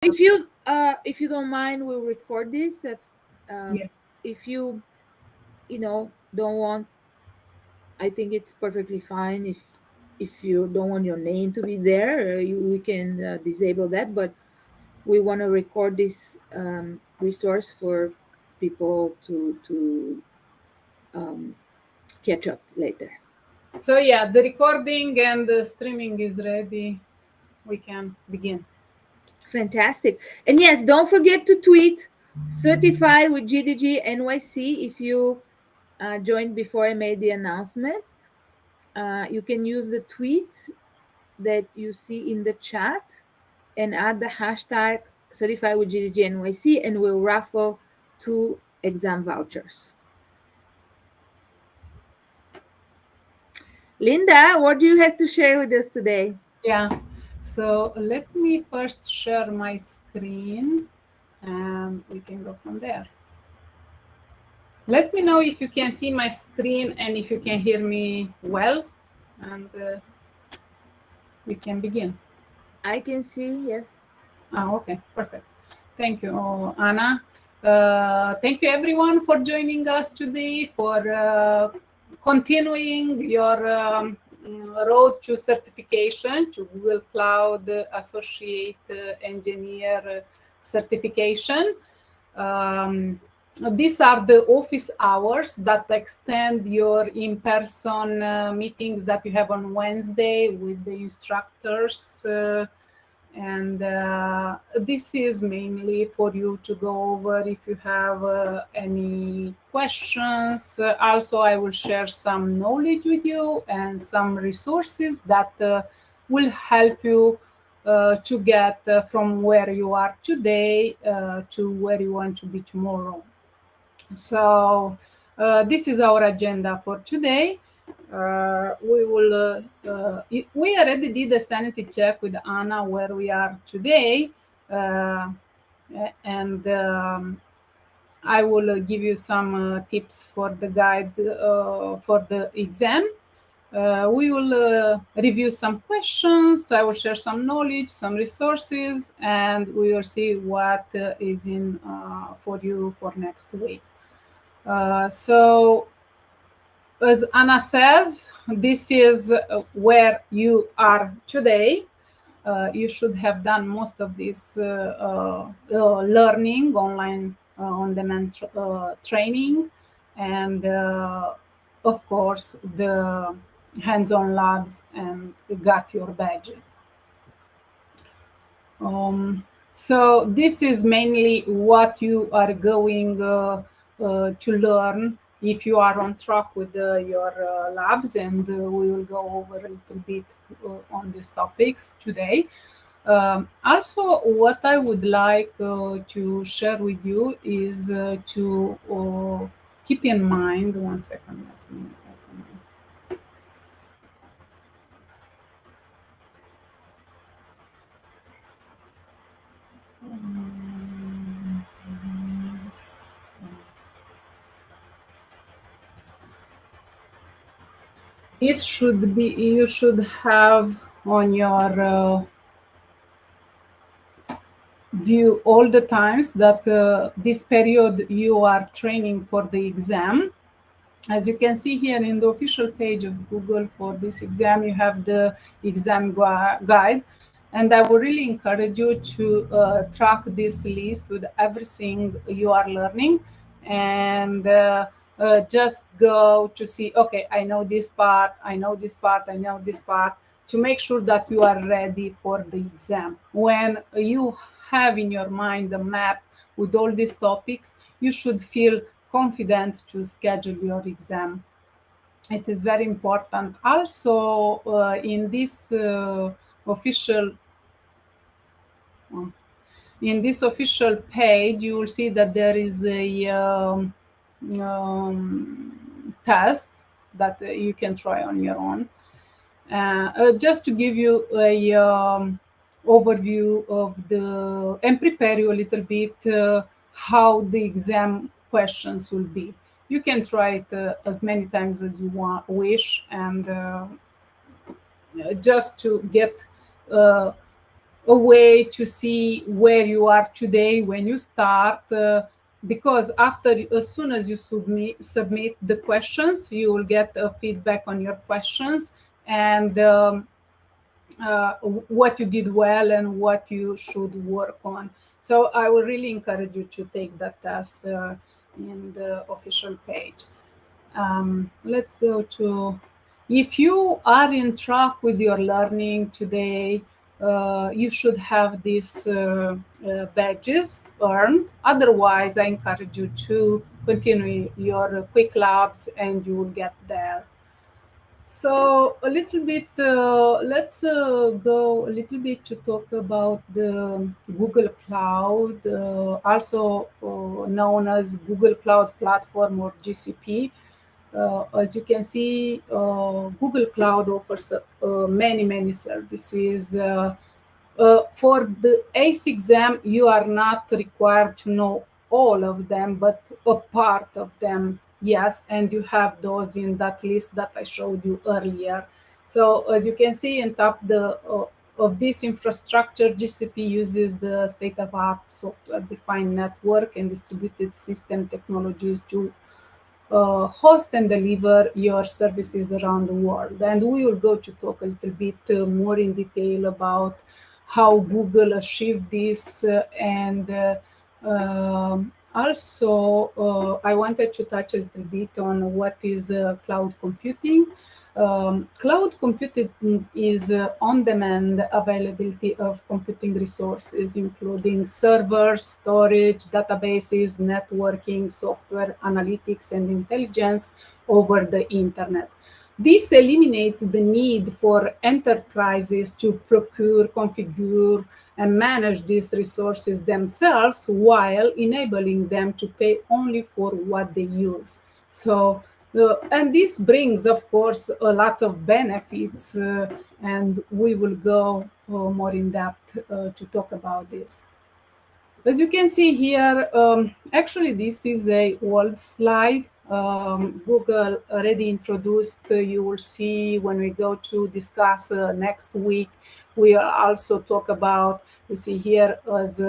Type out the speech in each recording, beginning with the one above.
If you don't mind, we'll record this. Yeah. If don't want, I think it's perfectly fine. If you don't want your name to be there, we can disable that. But we want to record this resource for people to um, catch up later. So yeah, the recording and the streaming is ready. We can begin. Fantastic. And yes, don't forget to tweet certify with GDG NYC if you joined before I made the announcement. You can use the tweet that you see in the chat and add the hashtag certify with GDG NYC, and we'll raffle 2 exam vouchers. Linda, what do you have to share with us today? Yeah. So let me first share my screen and we can go from there. Let me know if you can see my screen and if you can hear me well, and we can begin. I can see, yes. Okay, perfect. Thank you, Anna. Thank you, everyone, for joining us today, for continuing your road to certification, to Google Cloud Associate Engineer certification. These are the office hours that extend your in-person meetings that you have on Wednesday with the instructors. And this is mainly for you to go over if you have any questions. Also, I will share some knowledge with you and some resources that will help you to get from where you are today to where you want to be tomorrow. So this is our agenda for today. We already did a sanity check with Anna where we are today, and I will give you some tips for the guide for the exam. We will review some questions. I will share some knowledge, some resources, and we will see what is in for you for next week. So as Anna says, this is where you are today. You should have done most of this learning online on-demand training, and of course the hands-on labs, and got your badges. So this is mainly what you are going to learn if you are on track with your labs, and we will go over a little bit on these topics today. Also, what I would like to share with you is to keep in mind, one second, let me open my. This should be, you should have on your view all the times that this period you are training for the exam. As you can see here in the official page of Google for this exam, you have the exam guide. And I would really encourage you to track this list with everything you are learning, and just go to see, okay, I know this part, I know this part, I know this part, to make sure that you are ready for the exam. When you have in your mind the map with all these topics, you should feel confident to schedule your exam. It is very important. Also, in this official page, you will see that there is a test that you can try on your own. Just to give you a overview of the, and prepare you a little bit how the exam questions will be. You can try it as many times as you wish, and just to get a way to see where you are today when you start, because as soon as you submit the questions, you will get feedback on your questions, and what you did well and what you should work on. So I will really encourage you to take that test in the official page. Let's go to, if you are in track with your learning today, you should have these badges earned. Otherwise, I encourage you to continue your quick labs and you will get there. So a little bit, let's go a little bit to talk about the Google Cloud, also known as Google Cloud Platform or GCP. As you can see, Google Cloud offers many services. For the ACE exam, you are not required to know all of them, but a part of them, yes, and you have those in that list that I showed you earlier. So as you can see, on top of this infrastructure, GCP uses the state-of-the-art software-defined network and distributed system technologies to host and deliver your services around the world. And we will go to talk a little bit more in detail about how Google achieved this. Also, I wanted to touch a little bit on what is cloud computing. Cloud computing is on-demand availability of computing resources, including servers, storage, databases, networking, software, analytics, and intelligence over the internet. This eliminates the need for enterprises to procure, configure, and manage these resources themselves, while enabling them to pay only for what they use. So, and this brings, of course, lots of benefits, and we will go more in depth to talk about this. As you can see here, actually this is a old slide. Google already introduced, you will see when we go to discuss next week, we also talk about, you see here as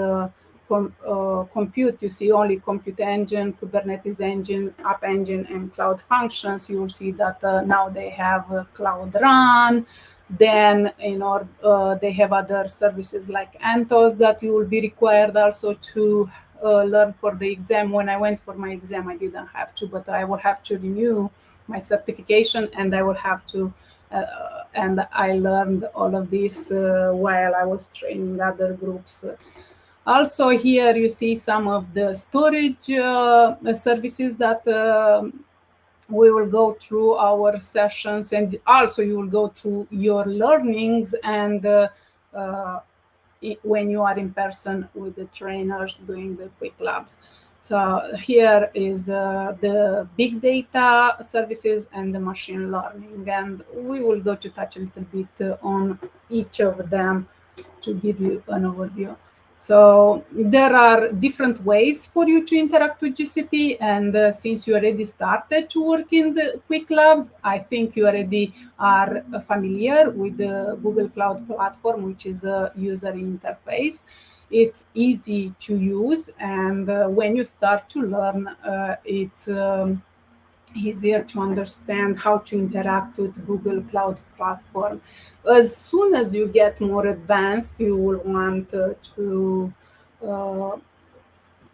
compute, you see only compute engine, Kubernetes engine, app engine, and cloud functions. You will see that now they have Cloud Run. Then they have other services like Anthos that you will be required also to learn for the exam. When I went for my exam, I didn't have to, but I will have to renew my certification, and I will have to, and I learned all of this while I was training other groups. Also here you see some of the storage services that we will go through our sessions, and also you will go through your learnings, and when you are in person with the trainers doing the quick labs. So here is the big data services and the machine learning, and we will go to touch a little bit on each of them to give you an overview. So there are different ways for you to interact with GCP, and since you already started to work in the quick labs, I think you already are familiar with the Google Cloud Platform, which is a user interface. It's easy to use, and when you start to learn, it's easier to understand how to interact with Google Cloud Platform. As soon as you get more advanced, you will want to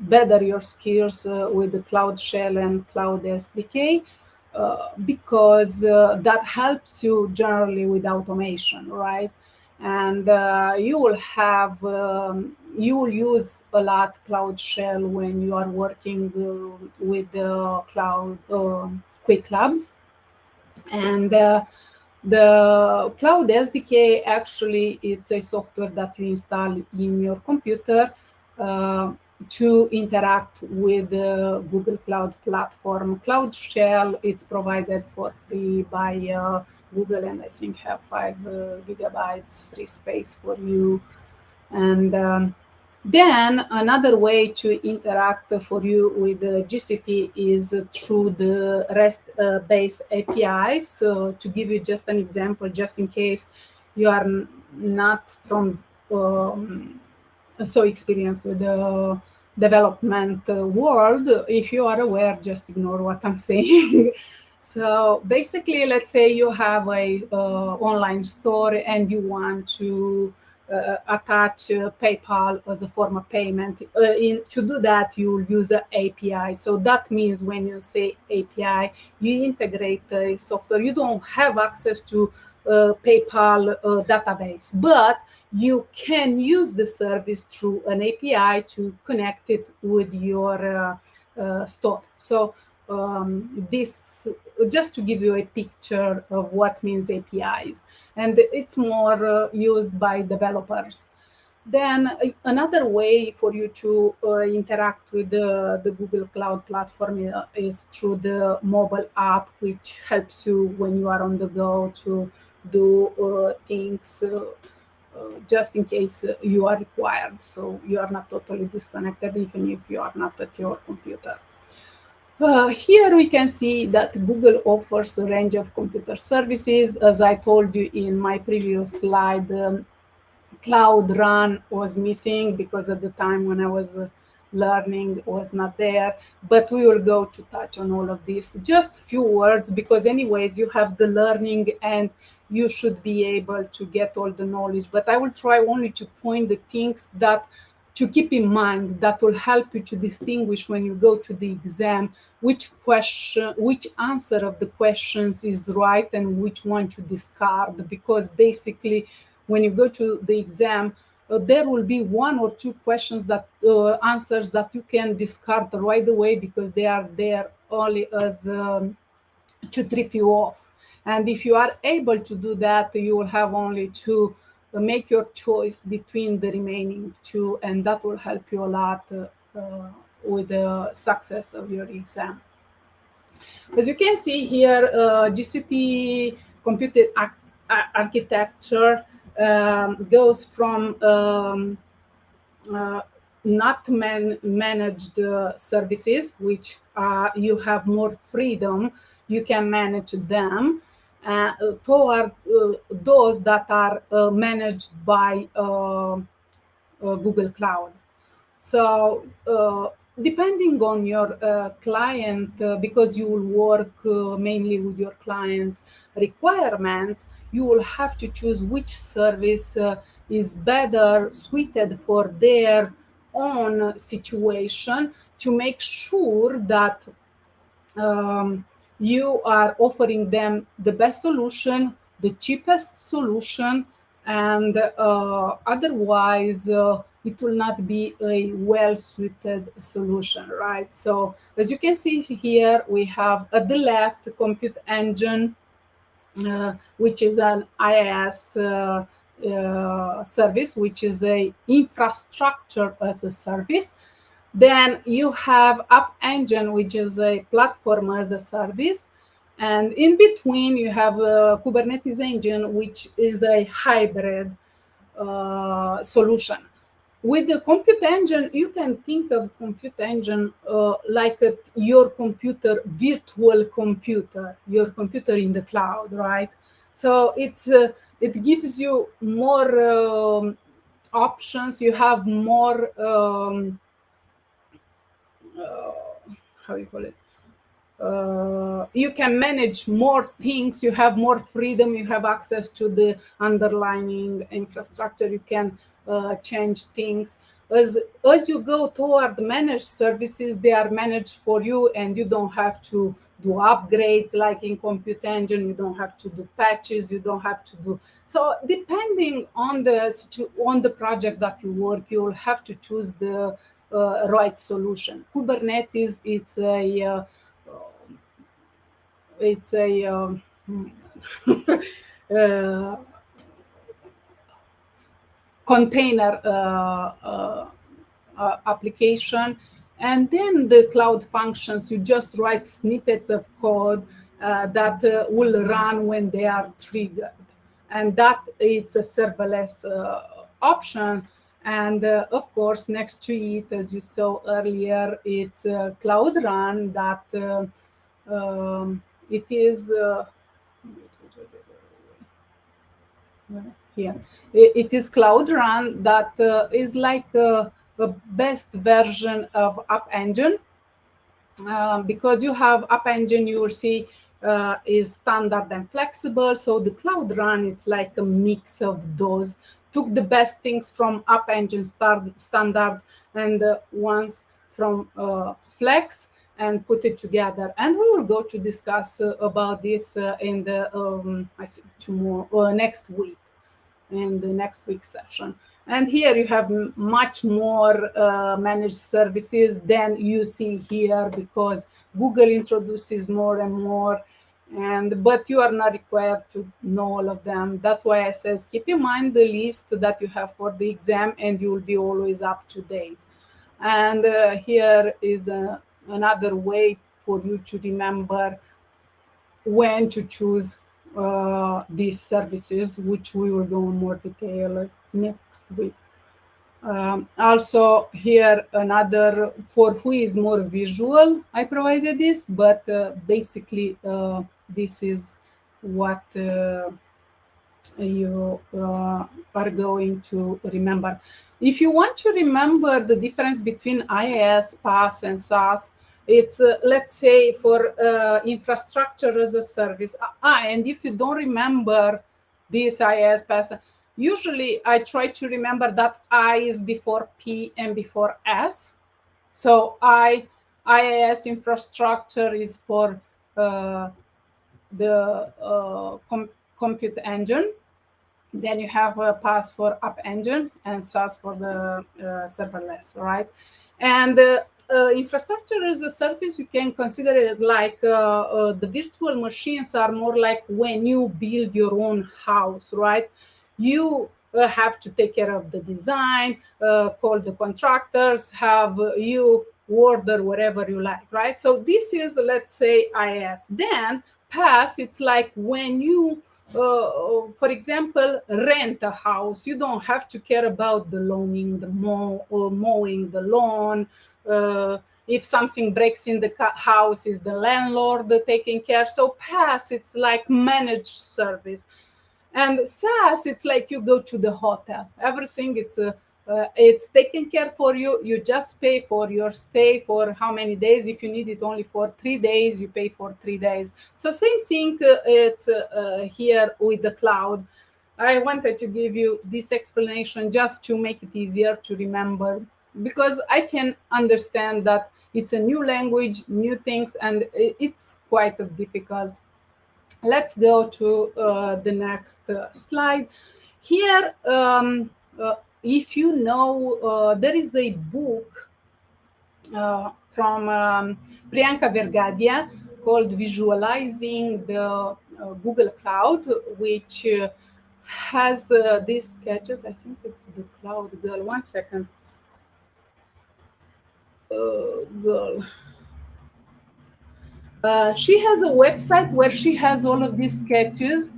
better your skills with the Cloud Shell and Cloud SDK, because that helps you generally with automation, right? And you will have, you will use a lot Cloud Shell when you are working with the Cloud Quick Labs. And the Cloud SDK, actually, it's a software that you install in your computer to interact with the Google Cloud Platform. Cloud Shell, it's provided for free by Google, and I think have 5 gigabytes free space for you. And then another way to interact for you with GCP is through the REST-based APIs. So to give you just an example, just in case you are not from so experienced with the development world. If you are aware, just ignore what I'm saying. So basically, let's say you have a online store and you want to attach PayPal as a form of payment. To do that, you'll use an API. So that means when you say API, you integrate a software. You don't have access to PayPal database, but you can use the service through an API to connect it with your store. So this, just to give you a picture of what means APIs, and it's more used by developers. Then another way for you to interact with the Google Cloud platform is through the mobile app, which helps you when you are on the go to do things just in case you are required. So you are not totally disconnected even if you are not at your computer. Here we can see that Google offers a range of computer services. As I told you in my previous slide, Cloud Run was missing because at the time when I was learning was not there, but we will go to touch on all of this. Just few words, because anyways you have the learning and you should be able to get all the knowledge, but I will try only to point the things that to keep in mind that will help you to distinguish when you go to the exam which question, which answer of the questions is right and which one to discard. Because basically when you go to the exam, there will be one or two questions that answers that you can discard right away because they are there only as to trip you off. And if you are able to do that, you will have only to make your choice between the remaining two, and that will help you a lot with the success of your exam. As you can see here, GCP computer architecture goes from not managed services, which you have more freedom, you can manage them, toward those that are managed by Google Cloud. So depending on your client, because you will work mainly with your clients' requirements, you will have to choose which service is better suited for their own situation to make sure that you are offering them the best solution, the cheapest solution, and otherwise it will not be a well-suited solution, right? So as you can see here, we have at the left Compute Engine, which is an IaaS service, which is a infrastructure as a service. Then you have App Engine, which is a platform as a service. And in between, you have Kubernetes Engine, which is a hybrid solution. With the Compute Engine, you can think of Compute Engine like your computer, virtual computer, your computer in the cloud, right? So it gives you more options. You have more how you call it? You can manage more things, you have more freedom, you have access to the underlying infrastructure, you can change things. As you go toward managed services, they are managed for you and you don't have to do upgrades like in Compute Engine, you don't have to do patches, you don't have to do. So depending on the project that you work, you will have to choose the right solution. Kubernetes, it's a container application, and then the cloud functions, you just write snippets of code that will run when they are triggered, and that it's a serverless option. And of course, next to it, as you saw earlier, it's Cloud Run that it is here. It is Cloud Run that is like a best version of App Engine. Because you have App Engine, you will see is standard and flexible. So the Cloud Run is like a mix of those. Took the best things from App Engine standard and ones from Flex and put it together. And we will go to discuss about this in the I think tomorrow next week, in the next week's session. And here you have much more managed services than you see here, because Google introduces more and more, but you are not required to know all of them. That's why I says keep in mind the list that you have for the exam, and you will be always up to date. And here is another way for you to remember when to choose these services, which we will go in more detail next week. Also here another for who is more visual, I provided this, but basically this is what you are going to remember. If you want to remember the difference between IaaS, PaaS, and SaaS, it's let's say for infrastructure as a service. And if you don't remember this IaaS, PaaS, usually I try to remember that I is before P and before S. So IaaS infrastructure is for the compute engine. Then you have a PaaS for App Engine and SaaS for the serverless, right? And infrastructure as a service, you can consider it like the virtual machines are more like when you build your own house, right? You have to take care of the design, call the contractors, have you order whatever you like, right? So this is, let's say, IaaS. Then PaaS, it's like when you for example, rent a house. You don't have to care about the loaning, the mowing the lawn. If something breaks in the house, is the landlord taking care. So PaaS, it's like managed service. And SaaS, it's like you go to the hotel. Everything it's taken care for you. You just pay for your stay for how many days. If you need it only for 3 days, you pay for 3 days. So same thing it's here with the cloud. I wanted to give you this explanation just to make it easier to remember, because I can understand that it's a new language, new things, and it's quite difficult. Let's go to the next slide. Here, if you know, there is a book from Priyanka Vergadia called Visualizing the Google Cloud, which has these sketches. I think it's the Cloud Girl. One second. Girl. She has a website where she has all of these sketches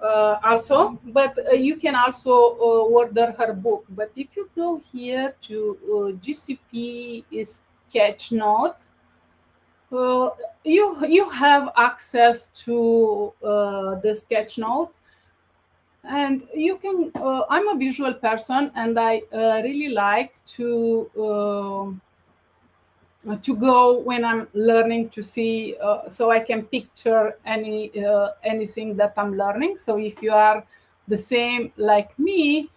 also, but you can also order her book. But if you go here to GCP sketch notes, you have access to the sketch notes, and you can I'm a visual person, and I really like to go when I'm learning to see, so I can picture anything that I'm learning. So if you are the same like me,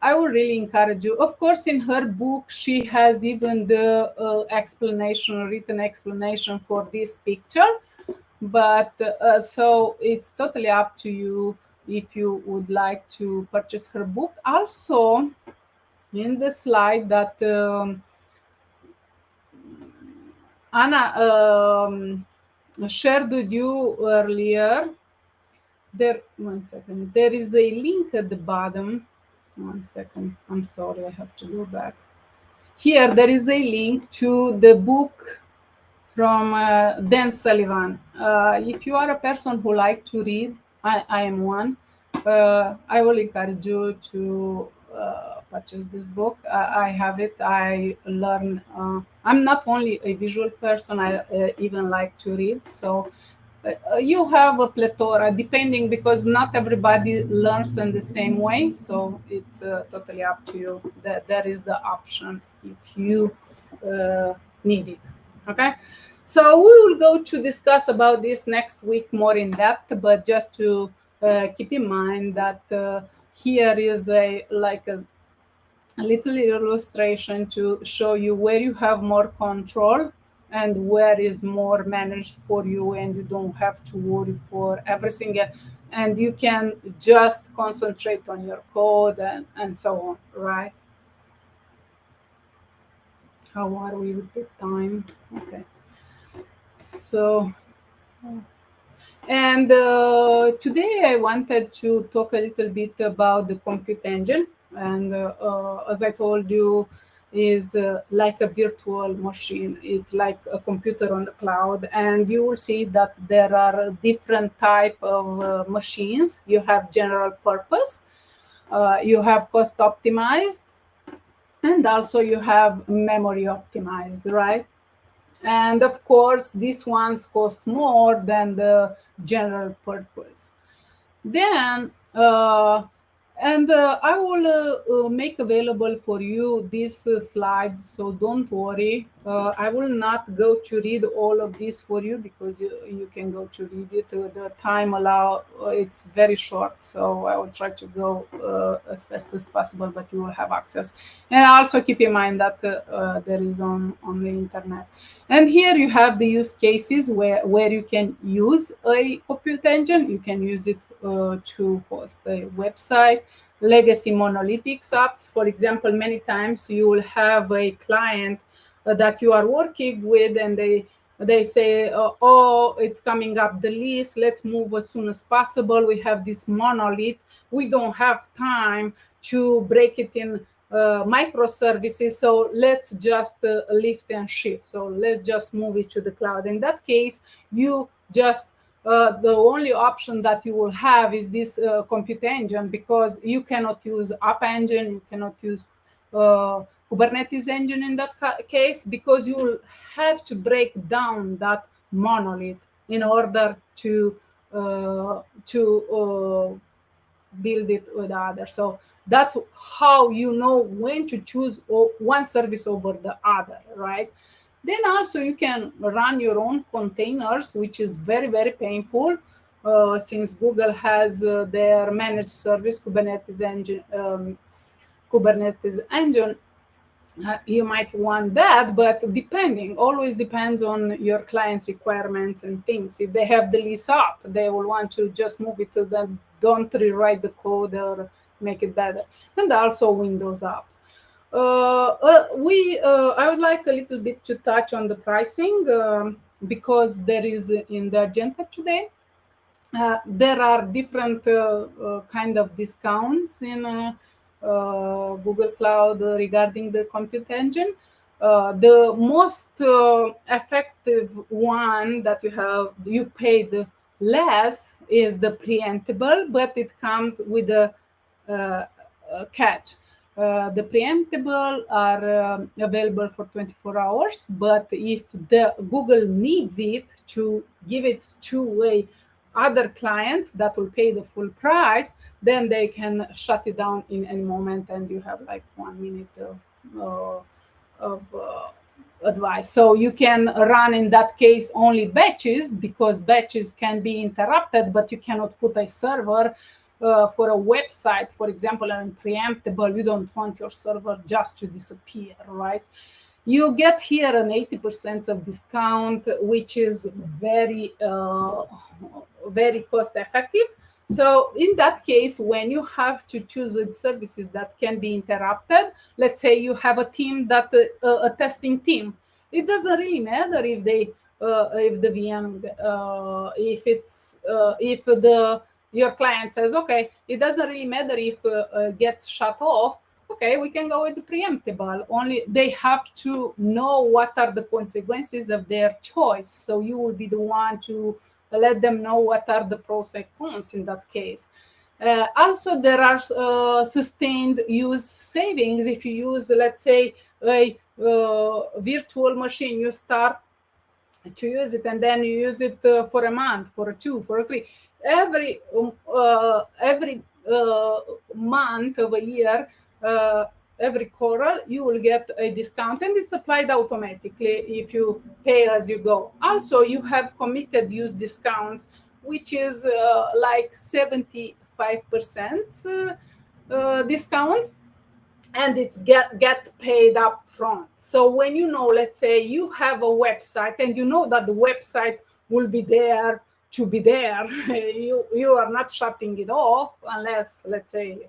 I would really encourage you. Of course, in her book, she has even the written explanation for this picture. But so it's totally up to you if you would like to purchase her book. Also, in the slide that Anna shared with you earlier, there is a link at the bottom. One second, I'm sorry, I have to go back. Here there is a link to the book from Dan Sullivan. If you are a person who likes to read, I am one, I will encourage you to purchase this book. I have it. I learn. I'm not only a visual person, I even like to read. So you have a plethora, depending, because not everybody learns in the same way. So it's totally up to you. That is the option if you need it. Okay. So we will go to discuss about this next week more in depth, but just to keep in mind that here is a little illustration to show you where you have more control and where is more managed for you, and you don't have to worry for everything, and you can just concentrate on your code and so on, right? How are we with the time? Okay. So, and today I wanted to talk a little bit about the compute engine. And as I told you, is like a virtual machine. It's like a computer on the cloud, and you will see that there are different type of machines. You have general purpose, you have cost optimized, and also you have memory optimized, right? And of course, these ones cost more than the general purpose. Then, and I will make available for you these slides, so don't worry. I will not go to read all of this for you, because you can go to read it. The time allow, it's very short, so I will try to go as fast as possible, but you will have access. And also keep in mind that there is on the internet. And here you have the use cases where you can use a compute engine. You can use it to host a website, legacy monolithic apps. For example, many times you will have a client that you are working with, and they say, oh, it's coming up the list, let's move as soon as possible. We have this monolith. We don't have time to break it in microservices, so let's just lift and shift. So let's just move it to the cloud. In that case, you just the only option that you will have is this compute engine, because you cannot use App Engine, you cannot use Kubernetes engine in that case, because you will have to break down that monolith in order to build it with others. So that's how you know when to choose one service over the other, right? Then also you can run your own containers, which is very, very painful, since Google has their managed service Kubernetes engine. You might want that, but always depends on your client requirements and things. If they have the lease up, they will want to just move it to them, don't rewrite the code or make it better. And also Windows apps. I would like a little bit to touch on the pricing, because there is in the agenda today. There are different kind of discounts in Google Cloud regarding the compute engine. The most effective one that you paid less is the preemptible, but it comes with a catch. The preemptible are available for 24 hours, but if the Google needs it to give it to a other client that will pay the full price, then they can shut it down in any moment, and you have like 1 minute of advice. So you can run in that case only batches, because batches can be interrupted, but you cannot put a server for a website, for example, and preemptible. You don't want your server just to disappear, right? You get here an 80% of discount, which is very, very cost effective. So in that case, when you have to choose services that can be interrupted, let's say you have a team that a testing team, it doesn't really matter if the VM, if your client says, okay, it doesn't really matter if gets shut off. Okay, we can go with the preemptible. Only they have to know what are the consequences of their choice. So you will be the one to let them know what are the pros and cons in that case. Also, there are sustained use savings. If you use, let's say, a virtual machine, you start to use it, and then you use it for a month, for a 2, for a 3. Every month of a year, every quarter, you will get a discount, and it's applied automatically if you pay as you go. Also, you have committed use discounts, which is like 75% discount, and it's get paid up front. So when you know, let's say you have a website and you know that the website will be there to be there, you are not shutting it off unless, let's say,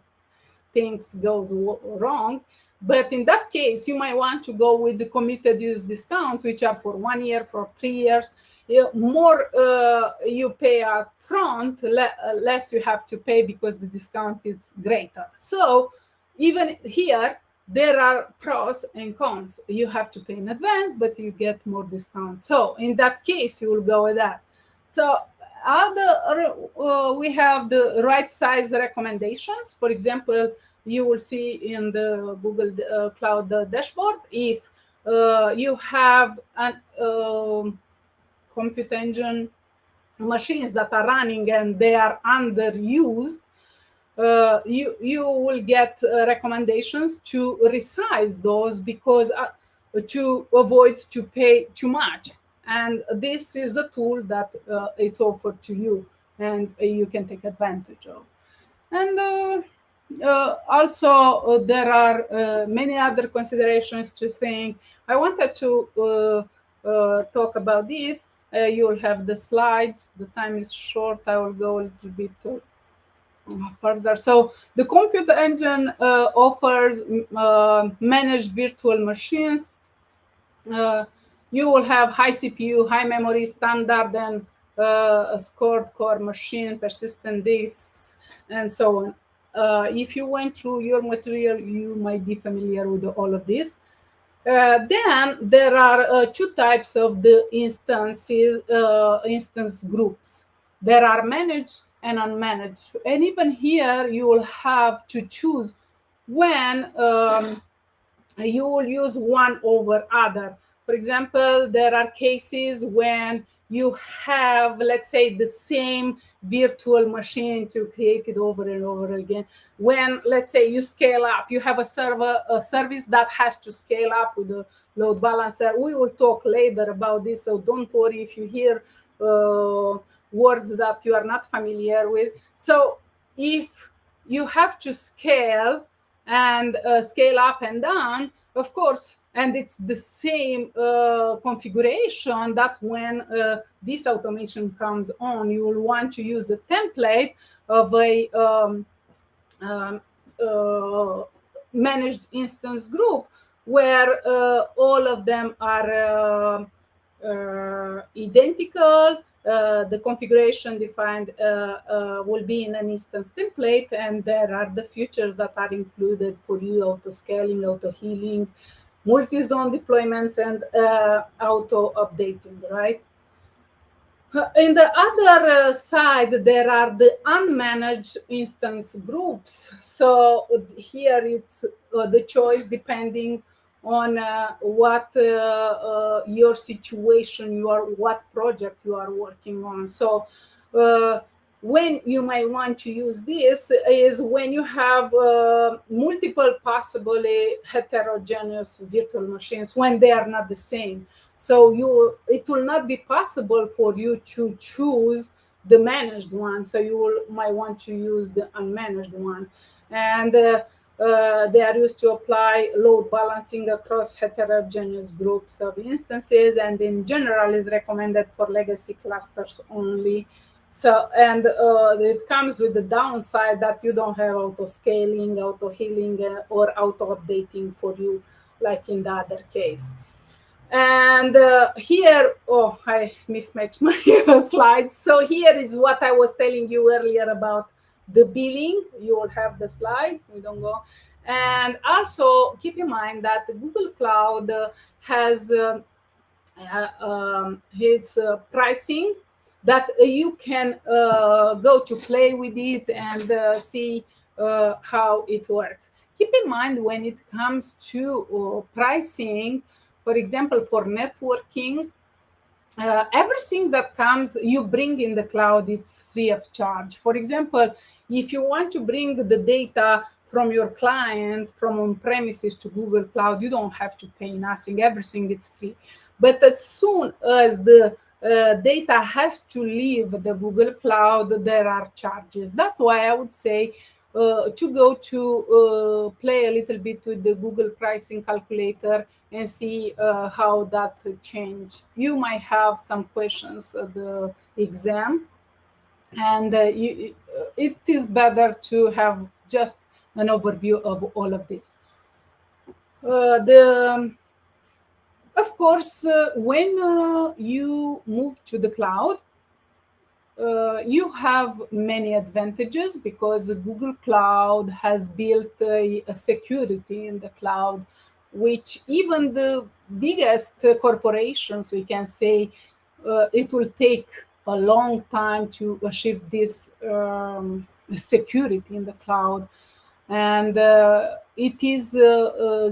things goes wrong. But in that case, you might want to go with the committed use discounts, which are for 1 year, for 3 years. More you pay up front, less you have to pay because the discount is greater. So even here, there are pros and cons. You have to pay in advance, but you get more discounts. So in that case, you will go with that. So we have the right size recommendations. For example, you will see in the Google Cloud dashboard, if you have an compute engine machines that are running and they are underused, you will get recommendations to resize those, because to avoid to pay too much. And this is a tool that it's offered to you, and you can take advantage of. And also, there are many other considerations to think. I wanted to talk about this. You'll have the slides. The time is short. I will go a little bit further. So the compute engine offers managed virtual machines. You will have high CPU, high memory, standard, and a scored core machine, persistent disks, and so on. If you went through your material, you might be familiar with all of this. Then there are 2 types of the instance groups. There are managed and unmanaged. And even here, you will have to choose when you will use one over other. For example, there are cases when you have, let's say, the same virtual machine to create it over and over again. When, let's say, you scale up, you have a service that has to scale up with a load balancer. We will talk later about this, so don't worry if you hear words that you are not familiar with. So if you have to scale and scale up and down, of course, and it's the same configuration, that's when this automation comes on. You will want to use a template of a managed instance group, where all of them are identical. The configuration defined will be in an instance template, and there are the features that are included for you: auto-scaling, auto-healing, multi-zone deployments, and auto-updating, right? In the other side, there are the unmanaged instance groups. So here it's the choice depending on what your situation, what project you are working on. So when you might want to use this is when you have multiple possibly heterogeneous virtual machines, when they are not the same. So it will not be possible for you to choose the managed one. So you might want to use the unmanaged one. And they are used to apply load balancing across heterogeneous groups of instances, and in general is recommended for legacy clusters only. So, and it comes with the downside that you don't have auto-scaling, auto-healing, or auto-updating for you, like in the other case. And here, I mismatched my slides. So here is what I was telling you earlier about the billing. You will have the slides. We don't go. And also keep in mind that Google Cloud has its pricing that you can go to play with it and see how it works. Keep in mind when it comes to pricing, for example, for networking, everything that comes you bring in the cloud, it's free of charge. For example, if you want to bring the data from your client from on premises to Google Cloud, you don't have to pay nothing, everything is free. But as soon as the data has to leave the Google Cloud, there are charges. That's why I would say to go to play a little bit with the Google pricing calculator and see how that change. You might have some questions at the exam, and it is better to have just an overview of all of this. Of course, when you move to the cloud, you have many advantages because Google Cloud has built a security in the cloud, which even the biggest corporations, we can say, it will take a long time to achieve this security in the cloud. And it is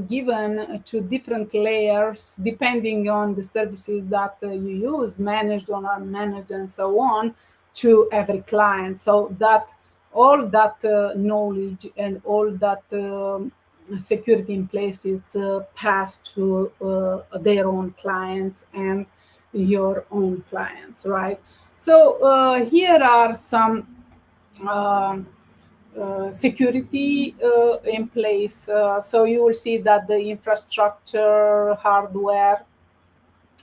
given to different layers depending on the services that you use, managed or unmanaged, and so on, to every client. So that all that knowledge and all that security in place is passed to their own clients and your own clients, right? So here are some security in place. So you will see that the infrastructure, hardware,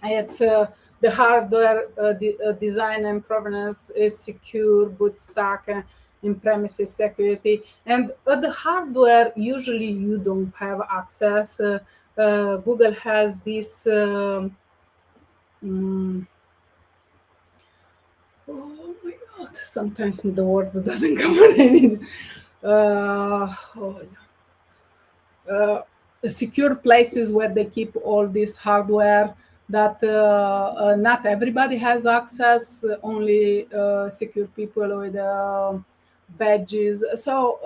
it's the hardware design and provenance is secure, good stack, in premises security. And the hardware, usually you don't have access. Google has this. Oh my God! Sometimes the words doesn't come on any. Oh, secure places where they keep all this hardware that not everybody has access, only secure people with badges. So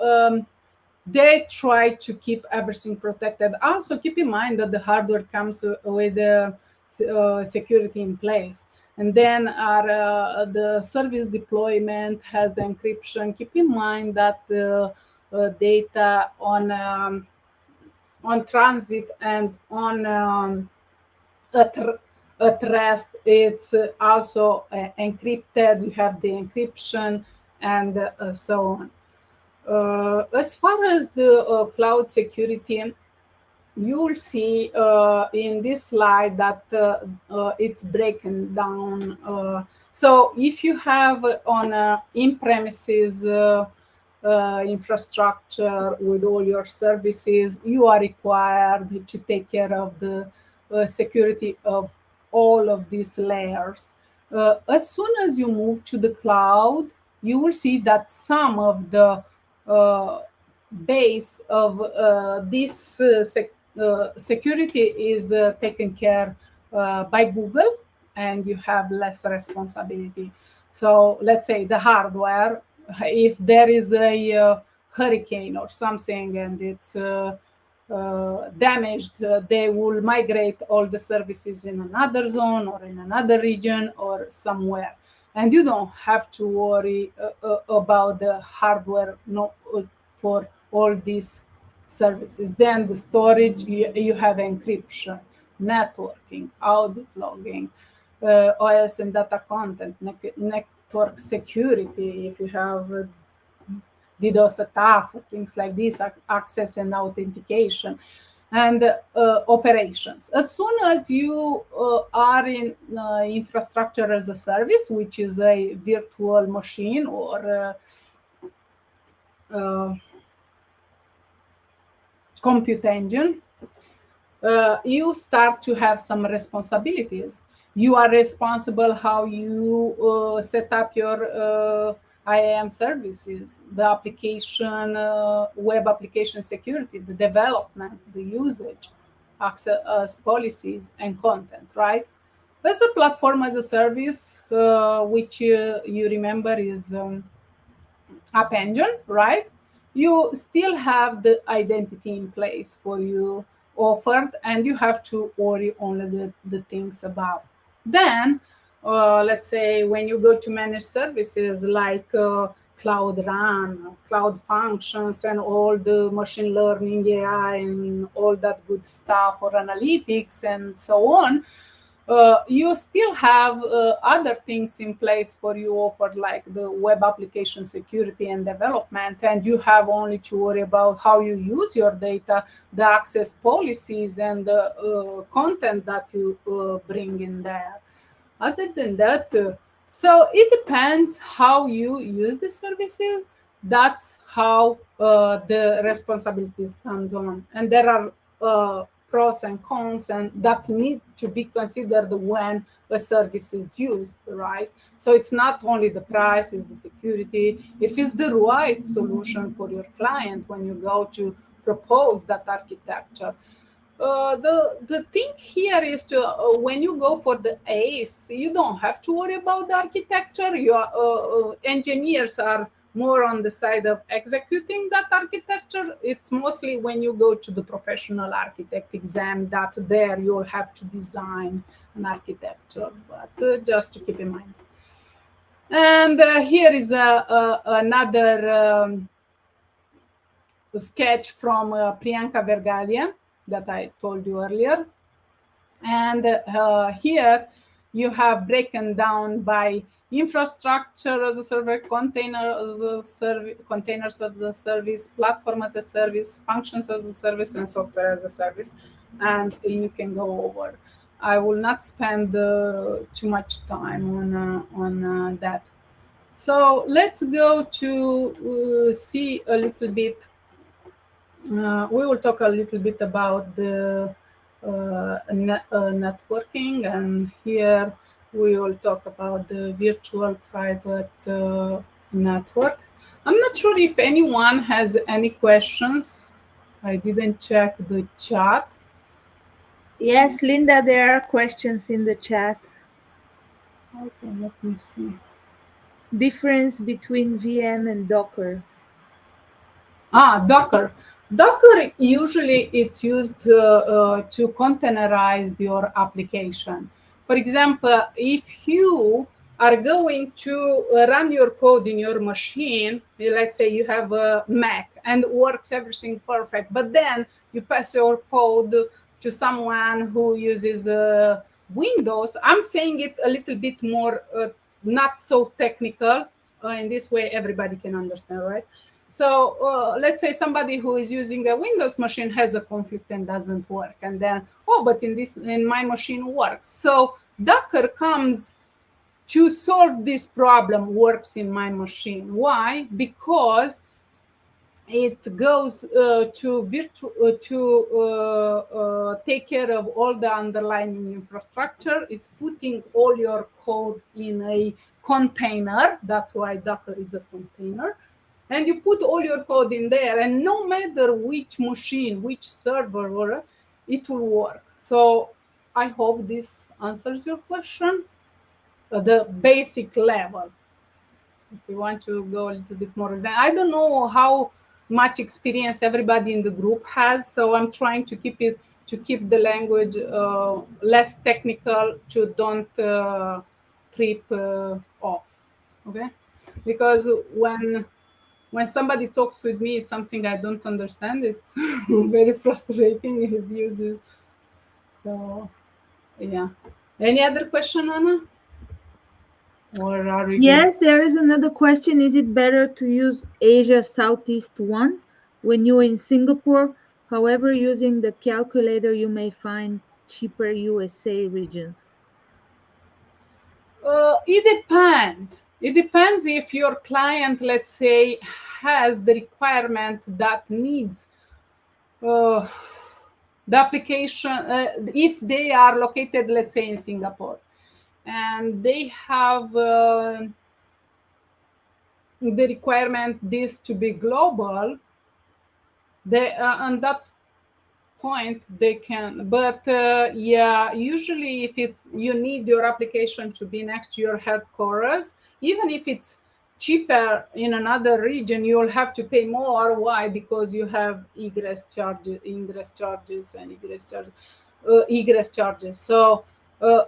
they try to keep everything protected. Also, keep in mind that the hardware comes with security in place. And then the service deployment has encryption. Keep in mind that the data on transit and on at rest, it's also encrypted. You have the encryption and so on. As far as the cloud security, you will see in this slide that it's breaking down. So if you have on in-premises infrastructure with all your services, you are required to take care of the security of all of these layers. As soon as you move to the cloud, you will see that some of the base of this security is taken care by Google, and you have less responsibility. So let's say the hardware, if there is a hurricane or something and it's damaged, they will migrate all the services in another zone or in another region or somewhere. And you don't have to worry about the hardware for all these services. Then the storage, you have encryption, networking, audit logging, OS and data content, network security, if you have DDoS attacks or things like this, access and authentication, and operations. As soon as you are in infrastructure as a service, which is a virtual machine or compute engine, you start to have some responsibilities. You are responsible how you set up your IAM services, the application, web application security, the development, the usage, access policies, and content, right? As a platform as a service, which you remember is App Engine, right? You still have the identity in place for you offered, and you have to worry only the things above. Then let's say when you go to manage services like Cloud Run, Cloud Functions, and all the machine learning, AI, and all that good stuff, or analytics and so on, you still have other things in place for you offered, like the web application security and development, and you have only to worry about how you use your data, the access policies, and the content that you bring in there. Other than that, so it depends how you use the services. That's how the responsibilities comes on, and there are pros and cons, and that need to be considered when a service is used, right? So it's not only the price, it's the security, if it's the right solution for your client when you go to propose that architecture. The thing here is to when you go for the ACE, you don't have to worry about the architecture. Your engineers are more on the side of executing that architecture. It's mostly when you go to the professional architect exam that there you'll have to design an architecture, but just to keep in mind. And here is another sketch from Priyanka Vergalia that I told you earlier. And here you have broken down by infrastructure as a service, container as a service, containers as a service, platform as a service, functions as a service, and software as a service. And you can go over. I will not spend too much time on that. So let's go to see a little bit. We will talk a little bit about the networking, and here we will talk about the virtual private network. I'm not sure if anyone has any questions. I didn't check the chat. Yes, Linda, there are questions in the chat. Okay, let me see. Difference between VM and Docker. Docker. Docker usually it's used to containerize your application. For example, if you are going to run your code in your machine, let's say you have a Mac and works everything perfect, but then you pass your code to someone who uses Windows. I'm saying it a little bit more not so technical. In this way, everybody can understand, right? So let's say somebody who is using a Windows machine has a conflict and doesn't work, and then but in my machine works. So Docker comes to solve this problem, works in my machine. Why? Because it goes to take care of all the underlying infrastructure. It's putting all your code in a container. That's why Docker is a container. And you put all your code in there, and no matter which machine, which server, it will work. So I hope this answers your question. The basic level. If you want to go a little bit more, I don't know how much experience everybody in the group has, so I'm trying to keep the language less technical, to don't trip off. Okay, because when somebody talks with me something I don't understand, it's very frustrating. It uses. So yeah. Any other question, Anna? Or are we Yes, there is another question. Is it better to use Asia Southeast 1 when you're in Singapore? However, using the calculator, you may find cheaper USA regions. It depends. It depends if your client, let's say, has the requirement that needs the application, if they are located, let's say, in Singapore, and they have the requirement this to be global, they on that point they can, but yeah, usually if it's you need your application to be next to your headquarters, even if it's cheaper in another region, you'll have to pay more. Why? Because you have ingress charges and egress charges. So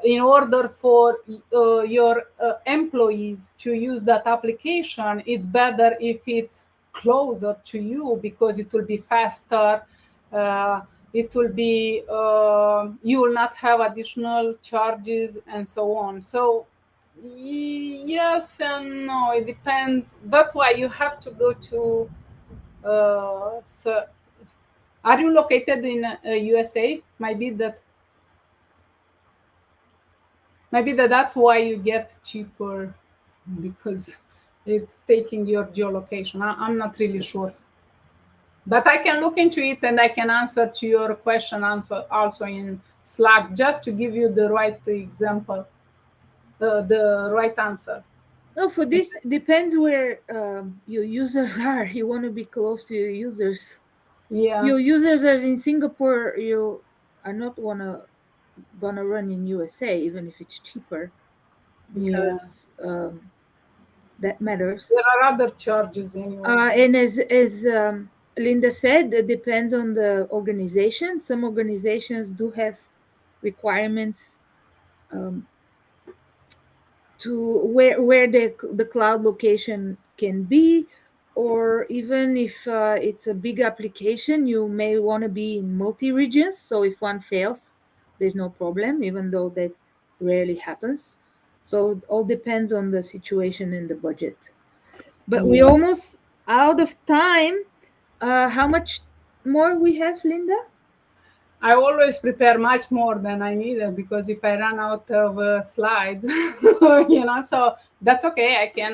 in order for your employees to use that application, it's better if it's closer to you because it will be faster. Uh, it will be you will not have additional charges and so on. So yes and no, it depends. That's why you have to go to. So, are you located in USA? Maybe that's why you get cheaper because it's taking your geolocation. I'm not really sure, but I can look into it and I can answer to your question also in Slack just to give you the right example, the right answer. No, for this depends where your users are. You want to be close to your users. Yeah, Your users are in Singapore. You are not gonna run in USA, even if it's cheaper, yeah. because that matters. There are other charges anyway. And as Linda said, it depends on the organization. Some organizations do have requirements um, to where the cloud location can be, or even if it's a big application, you may want to be in multi regions. So if one fails, there's no problem, even though that rarely happens. So it all depends on the situation and the budget. But we Yeah. almost out of time. How much more we have, Linda? I always prepare much more than I needed because if I run out of slides, so that's okay. I can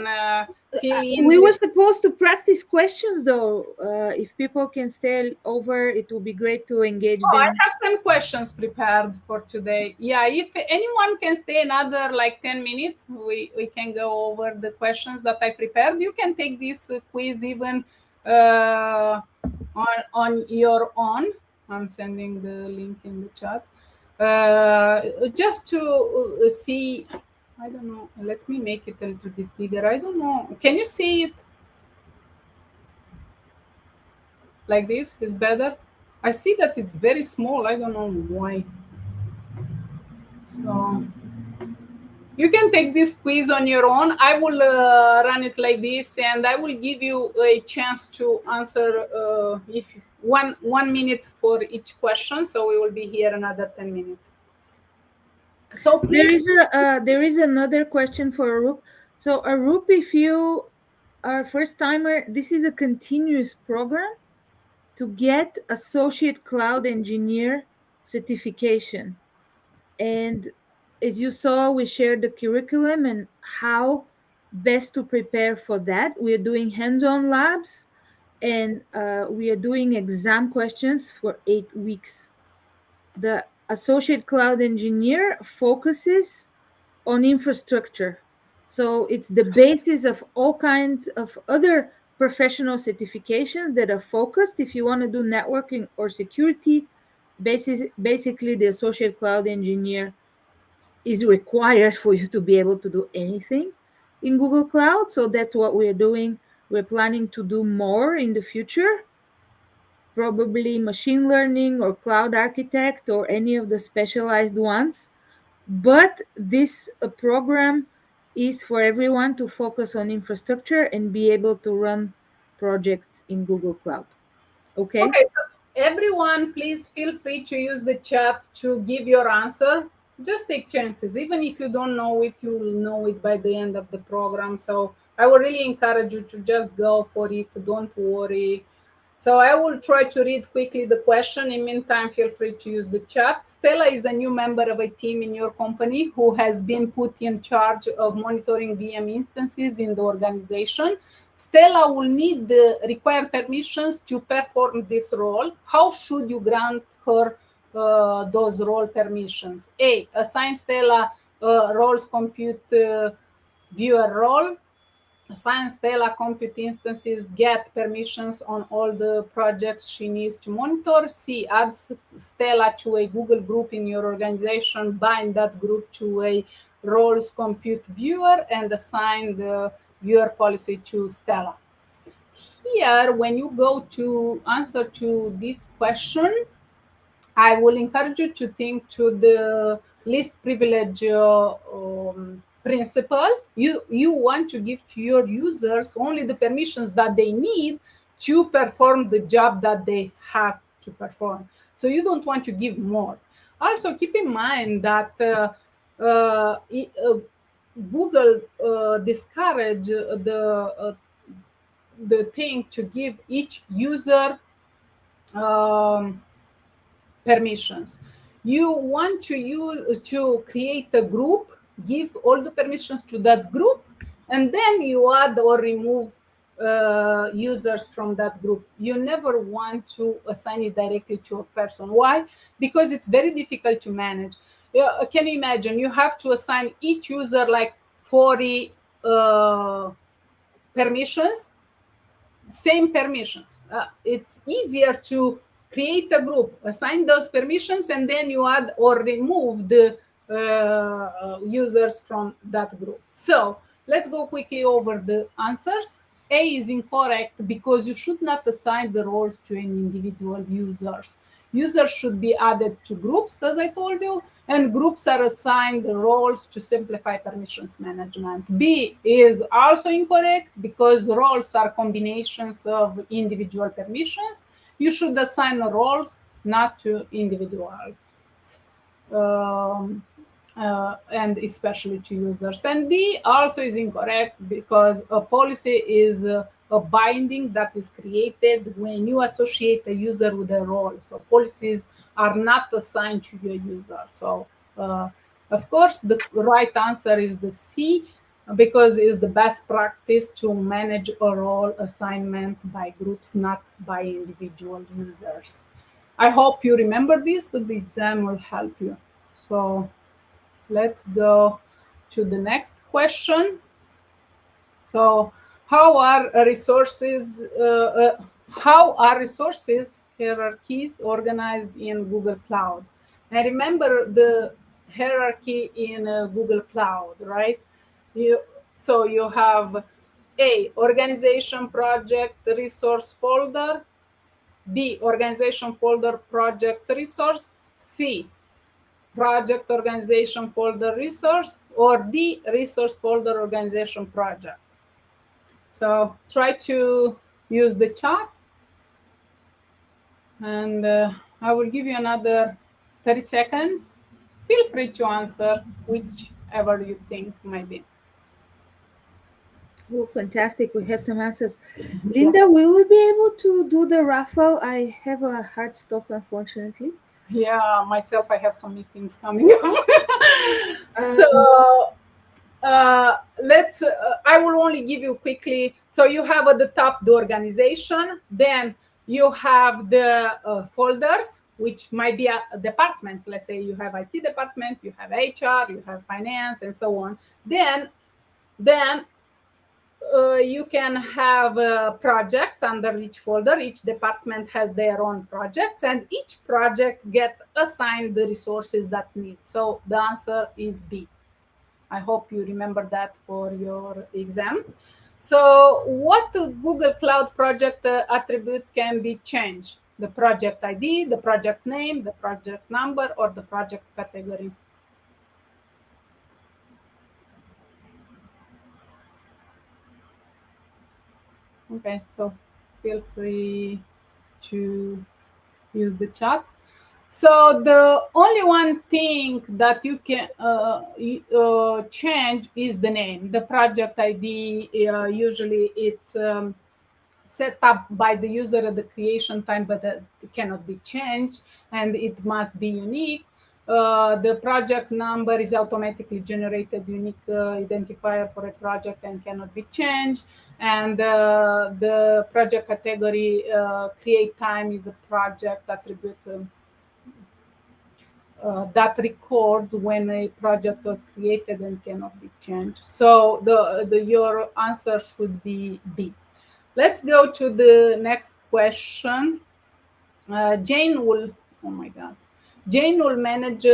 fill in We were this. supposed to practice questions, though. If people can stay over, it would be great to engage Oh, I them. have 10 questions prepared for today. Yeah, if anyone can stay another like 10 minutes, we can go over the questions that I prepared. You can take this quiz even uh, on your own. I'm sending the link in the chat. Just to see, I don't know, let me make it a little bit bigger. I don't know. Can you see it like this? Is better? I see that it's very small. I don't know why. So you can take this quiz on your own. I will run it like this, and I will give you a chance to answer if 1 minute for each question. So we will be here another 10 minutes. So please, There is another question for Arup. So Arup, if you are a first timer, this is a continuous program to get associate cloud engineer certification. And as you saw, we shared the curriculum and how best to prepare for that. We are doing hands-on labs, and we are doing exam questions for 8 weeks. The associate cloud engineer focuses on infrastructure. So it's the basis of all kinds of other professional certifications that are focused. If you want to do networking or security, basically the associate cloud engineer is required for you to be able to do anything in Google Cloud. So that's what we're doing. We're planning to do more in the future, probably machine learning or cloud architect or any of the specialized ones. But this program is for everyone to focus on infrastructure and be able to run projects in Google Cloud. Okay. okay, so everyone, please feel free to use the chat to give your answer. Just take chances. Even if you don't know it, you will know it by the end of the program. So I would really encourage you to just go for it. Don't worry. So I will try to read quickly the question. In meantime, feel free to use the chat. Stella is a new member of a team in your company who has been put in charge of monitoring VM instances in the organization. Stella will need the required permissions to perform this role. How should you grant her those role permissions? A. Assign Stella roles compute viewer role. Assign Stella compute instances, get permissions on all the projects she needs to monitor. C. Add Stella to a Google group in your organization, bind that group to a roles compute viewer, and assign the viewer policy to Stella. Here, when you go to answer to this question, I will encourage you to think to the least privilege principle. You want to give to your users only the permissions that they need to perform the job that they have to perform. So you don't want to give more. Also, keep in mind that Google discourage the thing to give each user permissions. You want to create a group, give all the permissions to that group, and then you add or remove users from that group. You never want to assign it directly to a person. Why? Because it's very difficult to manage. Can you imagine? You have to assign each user like 40 permissions, same permissions. It's easier to create a group, assign those permissions, and then you add or remove the users from that group. So let's go quickly over the answers. A is incorrect because you should not assign the roles to any individual users. Users should be added to groups, as I told you, and groups are assigned the roles to simplify permissions management. B is also incorrect because roles are combinations of individual permissions. You should assign roles, not to individuals. And especially to users. And D also is incorrect because a policy is a binding that is created when you associate a user with a role. So policies are not assigned to your user. So of course, the right answer is the C, because it's the best practice to manage a role assignment by groups, not by individual users. I hope you remember this. The exam will help you. So let's go to the next question. So how are resources hierarchies organized in Google Cloud? And remember the hierarchy in Google Cloud, right? So you have A, organization, project, resource folder. B, organization, folder, project, resource. C, project, organization, folder, resource. Or D, resource, folder, organization, project. So try to use the chat, and I will give you another 30 seconds. Feel free to answer whichever you think might be. Oh, fantastic. We have some answers. Linda, will we be able to do the raffle? I have a hard stop, unfortunately. Yeah, myself, I have some meetings coming up. So let's, I will only give you quickly. So you have at the top the organization, then you have the folders, which might be departments. Let's say you have IT department, you have HR, you have finance, and so on. Then you can have projects under each folder. Each department has their own projects, and each project get assigned the resources that need. So the answer is B. I hope you remember that for your exam. So what Google Cloud project attributes can be changed? The project ID, the project name, the project number, or the project category? Okay, so feel free to use the chat. So the only one thing that you can change is the name. The project ID, usually it's set up by the user at the creation time, but it cannot be changed, and it must be unique. The project number is automatically generated unique identifier for a project and cannot be changed. And the project category create time is a project attribute that records when a project was created and cannot be changed. So your answer should be B. Let's go to the next question. Jane will manage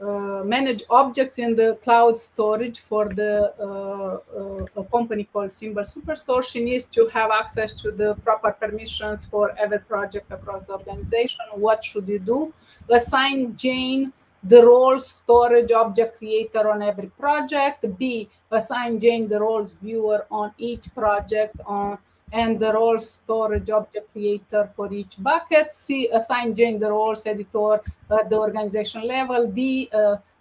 manage objects in the cloud storage for a company called Symbol Superstore. She needs to have access to the proper permissions for every project across the organization. What should you do? Assign Jane the role storage object creator on every project. B, assign Jane the roles viewer on each project and the role storage object creator for each bucket. C, assign Jane the roles editor at the organization level. D,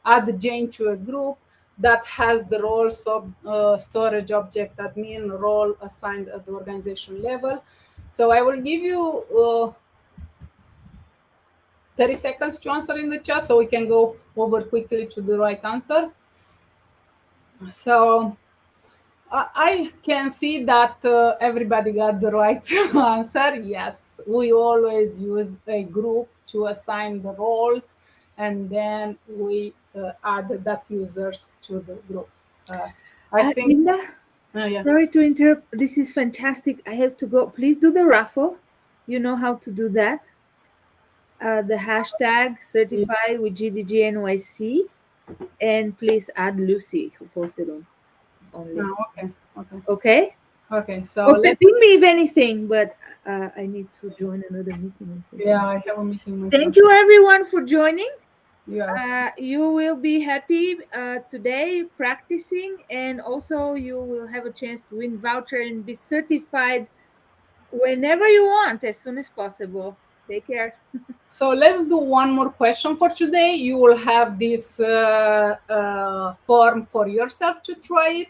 add Jane to a group that has the roles of storage object admin role assigned at the organization level. So I will give you 30 seconds to answer in the chat so we can go over quickly to the right answer. So I can see that everybody got the right answer. Yes, we always use a group to assign the roles, and then we add that users to the group. I think. Linda, Yeah. sorry to interrupt. This is fantastic. I have to go. Please do the raffle. You know how to do that. The hashtag certify with GDGNYC, and please add Lucy who posted on only. Okay. Okay. Okay. So Or ping me if anything, but I need to join another meeting. Yeah, I have a meeting myself. Thank you everyone for joining. Yeah. You will be happy today practicing, and also you will have a chance to win voucher and be certified whenever you want, as soon as possible. Take care. So let's do one more question for today. You will have this form for yourself to try it.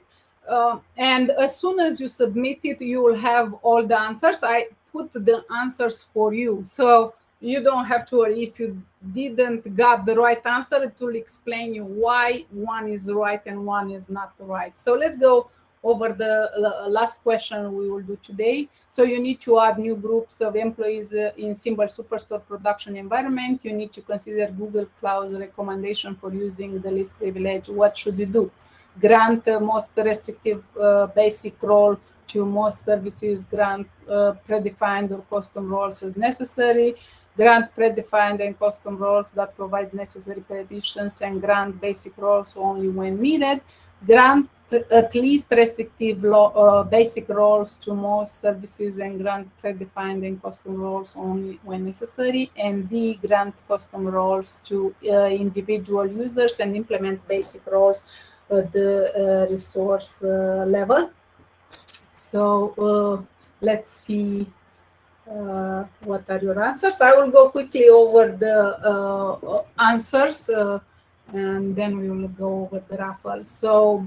And as soon as you submit it, you will have all the answers. I put the answers for you. So you don't have to worry. If you didn't got the right answer, it will explain you why one is right and one is not right. So let's go over the last question we will do today. So you need to add new groups of employees in Symbol Superstore production environment. You need to consider Google Cloud's recommendation for using the least privilege. What should you do? Grant most restrictive basic role to most services, grant predefined or custom roles as necessary, grant predefined and custom roles that provide necessary permissions, and grant basic roles only when needed. Grant at least restrictive basic roles to most services and grant predefined and custom roles only when necessary. And D, grant custom roles to individual users and implement basic roles at the resource level. So let's see what are your answers. I will go quickly over the answers and then we will go over the raffle. So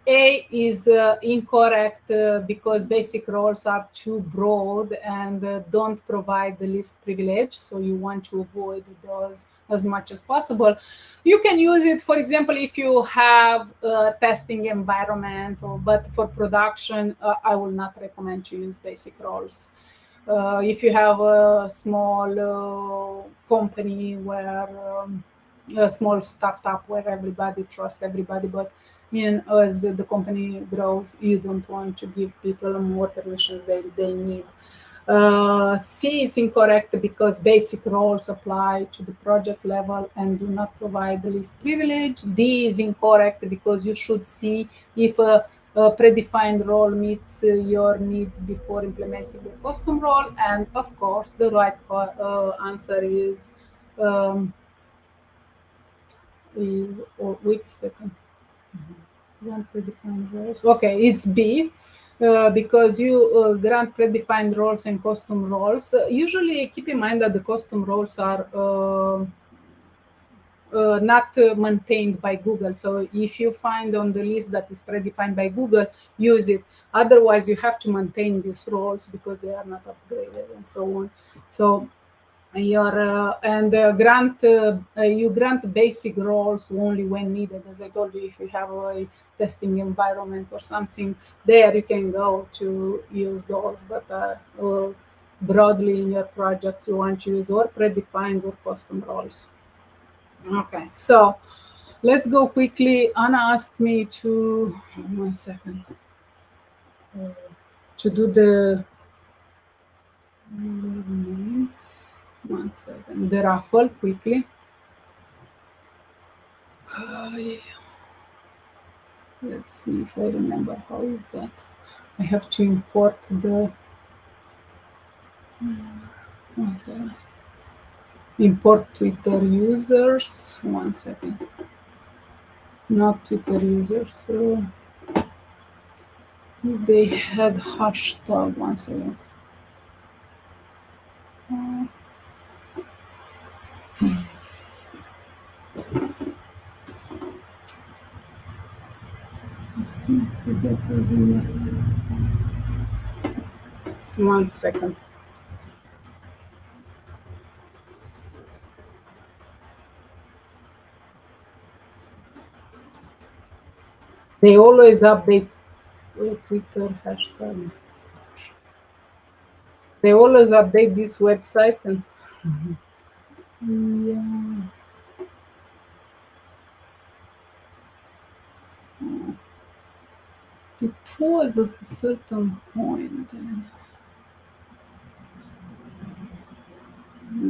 A is incorrect because basic roles are too broad and don't provide the least privilege. So you want to avoid those as much as possible. You can use it, for example, if you have a testing environment, but for production, I will not recommend to use basic roles. If you have a small company where a small startup where everybody trusts everybody, but as the company grows, you don't want to give people more permissions than they need. C is incorrect because basic roles apply to the project level and do not provide the least privilege. D is incorrect because you should see if a predefined role meets your needs before implementing a custom role. And of course, the right answer is wait a second. Grant predefined roles. Okay, it's B. Because you grant predefined roles and custom roles. Usually keep in mind that the custom roles are not maintained by Google. So if you find on the list that is predefined by Google, use it. Otherwise, you have to maintain these roles because they are not upgraded and so on. So you grant basic roles only when needed. As I told you, if you have a testing environment or something, there you can go to use those. But broadly in your project, you want to use or predefined or custom roles. Okay, so let's go quickly. Anna asked me to 1 second to do the names. 1 second. The raffle quickly. Yeah. Let's see if I remember how is that. I have to import the. 1 second. import Twitter users. 1 second. Not Twitter users. So they had hashtag. 1 second. I think that was in 1 second. They always update Twitter hashtag. They always update this website and yeah. It was at a certain point.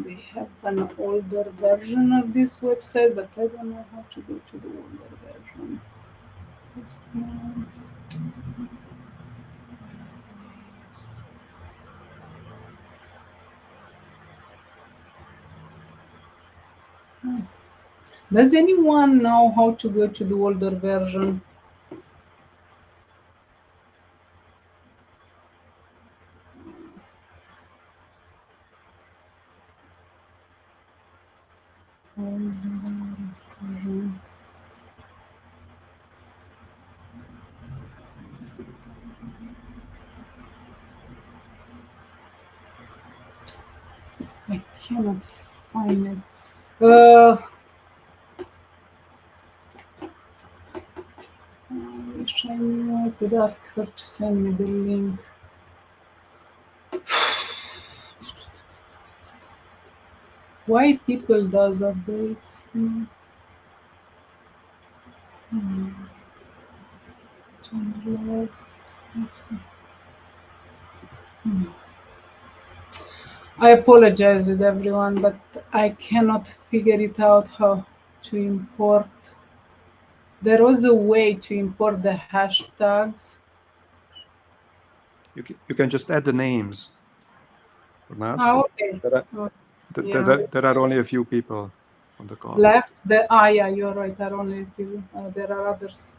They have an older version of this website, but I don't know how to go to the older version. Does anyone know how to go to the older version? I cannot find it. I wish I knew. I could ask her to send me the link. Why people does updates? Let's see. I apologize with everyone, but I cannot figure it out how to import. There was a way to import the hashtags. You can just add the names. Or not? Oh, okay. There are only a few people on the call. Left? Yeah, you're right. There are only a few. There are others.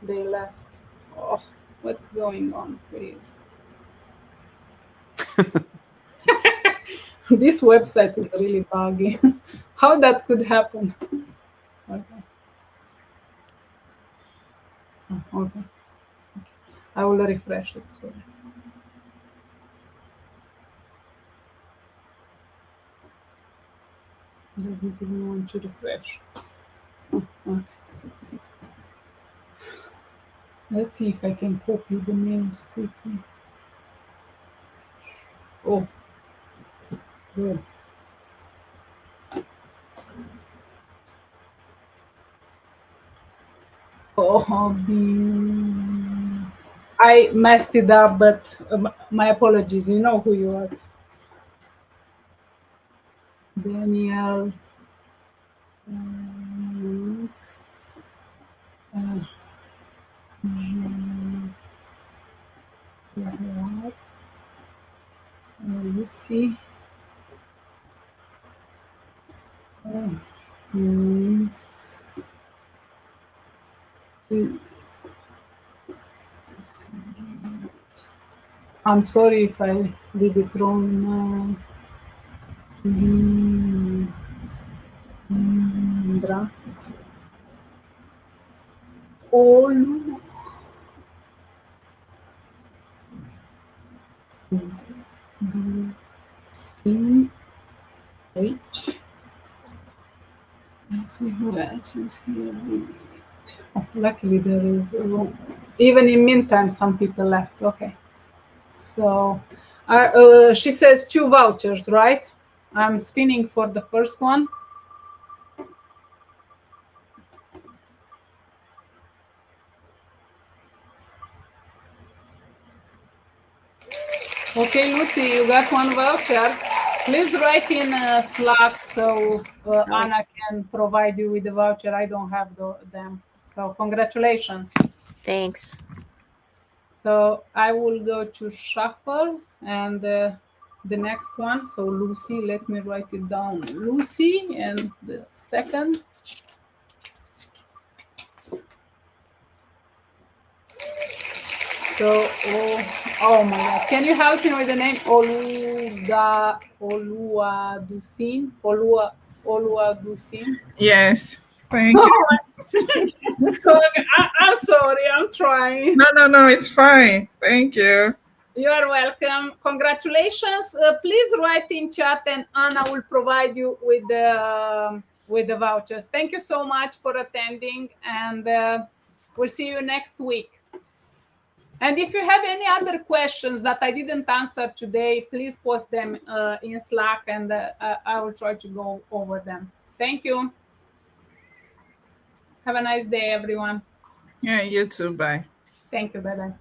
They left. Oh, what's going on, please? This website is really buggy. How that could happen? Okay. Okay. I will refresh it. Sorry. Doesn't even want to refresh. Okay. Let's see if I can copy the names quickly. Oh, good. Oh, I messed it up, but my apologies. You know who you are. Daniel. Let's see. I'm sorry if I did it wrong. Oh no. C H. Let's see who else is here. Oh, luckily there is a room. Even in meantime, some people left. Okay. So she says 2 vouchers, right? I'm spinning for the first one. Okay, Lucy, you got 1 voucher. Please write in Slack so Anna can provide you with the voucher. I don't have them. So congratulations. Thanks. So I will go to shuffle and the next one. So Lucy, let me write it down. Lucy, and the second. So, oh my God, can you help me with the name? Oluwadusin? Yes, thank you. I'm sorry, I'm trying. No, it's fine. Thank you. You are welcome. Congratulations. Please write in chat and Anna will provide you with the vouchers. Thank you so much for attending, and we'll see you next week. And if you have any other questions that I didn't answer today, please post them in Slack, and I will try to go over them. Thank you. Have a nice day, everyone. Yeah, you too. Bye. Thank you. Bye-bye.